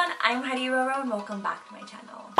everyone, I'm heidiroro and welcome back to my channel.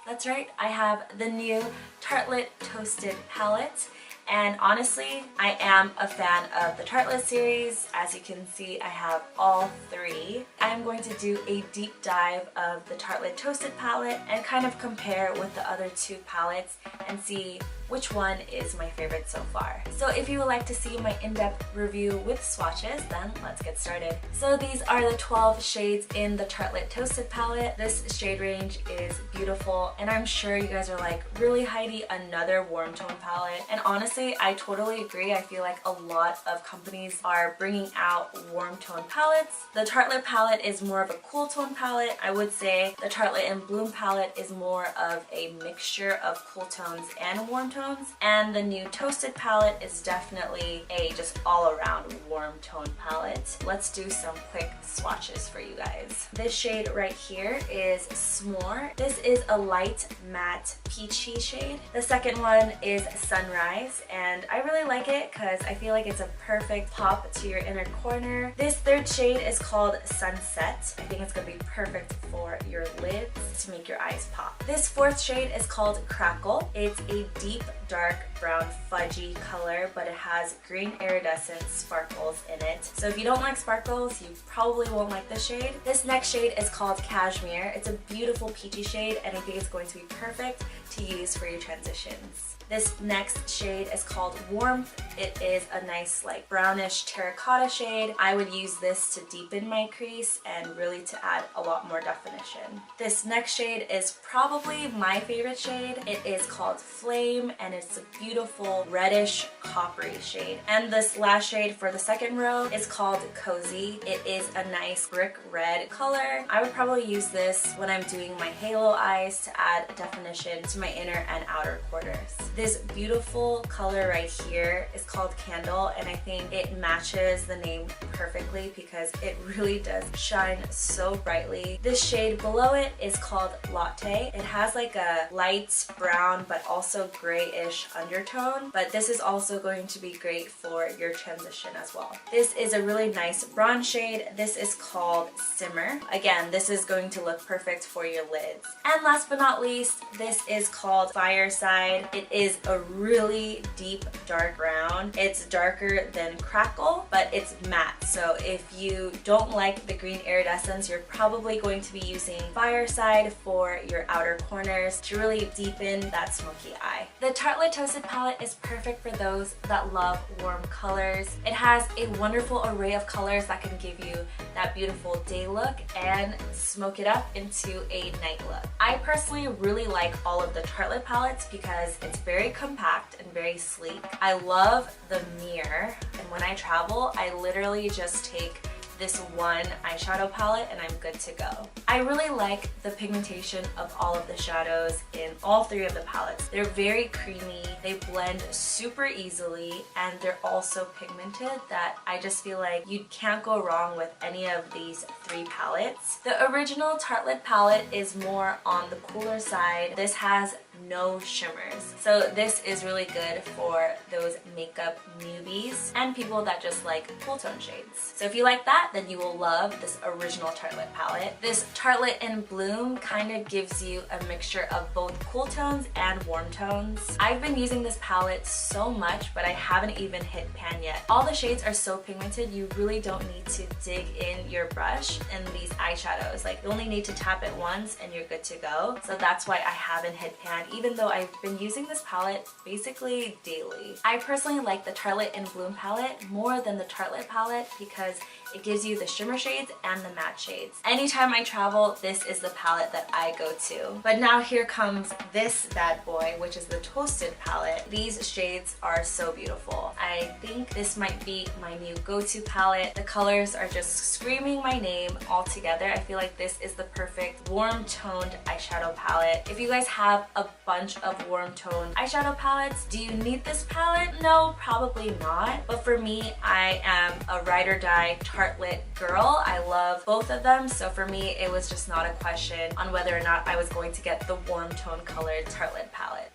That's right, I have the new Tartelette Toasted palette. And honestly, I am a fan of the Tartelette series. As you can see, I have all three. I'm going to do a deep dive of the Tartelette Toasted palette and kind of compare with the other two palettes and see which one is my favorite so far. So if you would like to see my in-depth review with swatches, then let's get started. So these are the 12 shades in the Tartelette Toasted palette. This shade range is beautiful, and I'm sure you guys are like, really Heidi, another warm tone palette? And honestly, I totally agree. I feel like a lot of companies are bringing out warm tone palettes. The Tartelette palette is more of a cool tone palette. I would say the Tartelette in Bloom palette is more of a mixture of cool tones and warm tones. And the new Toasted palette is definitely a just all-around warm tone palette. Let's do some quick swatches for you guys. This shade right here is S'more. This is a light matte peachy shade. The second one is Sunrise, and I really like it because I feel like it's a perfect pop to your inner corner. This third shade is called Sunset. I think it's going to be perfect for your lids to make your eyes pop. This fourth shade is called Crackle. It's a deep dark brown fudgy color, but it has green iridescent sparkles in it. So if you don't like sparkles, you probably won't like this shade. This next shade is called Cashmere. It's a beautiful peachy shade, and I think it's going to be perfect to use for your transitions. This next shade is called Warmth. It is a nice like brownish terracotta shade. I would use this to deepen my crease and really to add a lot more definition. This next shade is probably my favorite shade. It is called Flame, and it's a beautiful reddish coppery shade. And this last shade for the second row is called Cozy. It is a nice brick red color. I would probably use this when I'm doing my halo eyes to add definition to my inner and outer quarters. This beautiful color right here is called Candle, and I think it matches the name perfectly because it really does shine so brightly. This shade below it is called Latte. It has like a light brown but also grayish undertone, but this is also going to be great for your transition as well. This is a really nice bronze shade. This is called Simmer. Again, this is going to look perfect for your lids. And last but not least, this is called Fireside. It is a really deep dark brown. It's darker than Crackle, but it's matte. So if you don't like the green iridescence, you're probably going to be using Fireside for your outer corners to really deepen that smoky eye. The Tartelette Toasted palette is perfect for those that love warm colors. It has a wonderful array of colors that can give you that beautiful day look and smoke it up into a night look. I personally really like all of the Tartelette palettes because it's very compact and very sleek. I love the mirror, and when I travel, I literally just take this one eyeshadow palette and I'm good to go. I really like the pigmentation of all of the shadows in all three of the palettes. They're very creamy, they blend super easily, and they're also pigmented that I just feel like you can't go wrong with any of these three palettes. The original Tartelette palette is more on the cooler side. This has no shimmers. So this is really good for those makeup newbies and people that just like cool tone shades. So if you like that, then you will love this original Tartelette palette. This Tartelette in Bloom kind of gives you a mixture of both cool tones and warm tones. I've been using this palette so much, but I haven't even hit pan yet. All the shades are so pigmented, you really don't need to dig in your brush in these eyeshadows. Like, you only need to tap it once and you're good to go. So that's why I haven't hit pan, even though I've been using this palette basically daily. I personally like the Tartelette in Bloom palette more than the Tartelette palette because it gives you the shimmer shades and the matte shades. Anytime I travel, this is the palette that I go to. But now here comes this bad boy, which is the Toasted palette. These shades are so beautiful. I think this might be my new go-to palette. The colors are just screaming my name all together. I feel like this is the perfect warm toned eyeshadow palette. If you guys have a bunch of warm toned eyeshadow palettes, do you need this palette? No, probably not. But for me, I am a ride or die Tartelette girl. I love both of them, so for me it was just not a question on whether or not I was going to get the warm tone colored Tartelette palette.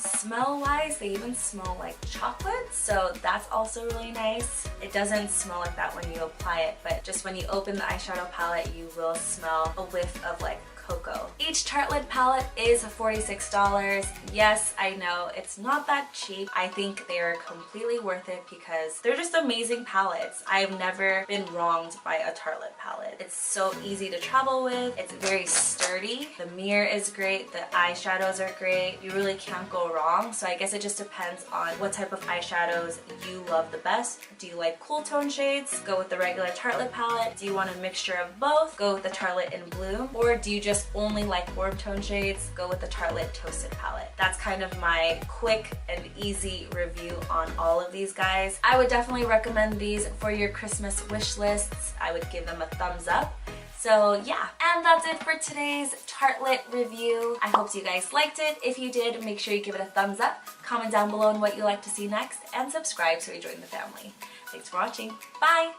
Smell-wise, they even smell like chocolate, so that's also really nice. It doesn't smell like that when you apply it, but just when you open the eyeshadow palette, you will smell a whiff of like cocoa. Each Tartelette palette is $46. Yes, I know it's not that cheap. I think they're completely worth it because they're just amazing palettes. I've never been wronged by a Tartelette palette. It's so easy to travel with. It's very sturdy. The mirror is great. The eyeshadows are great. You really can't go wrong. So I guess it just depends on what type of eyeshadows you love the best. Do you like cool tone shades? Go with the regular Tartelette palette. Do you want a mixture of both? Go with the Tartelette in Bloom. Or do you just only like warm tone shades? Go with the Tartelette Toasted palette. That's kind of my quick and easy review on all of these guys. I would definitely recommend these for your Christmas wish lists. I would give them a thumbs up. So yeah, and that's it for today's Tartelette review. I hope you guys liked it. If you did, make sure you give it a thumbs up, comment down below on what you'd like to see next, and subscribe so you join the family. Thanks for watching. Bye!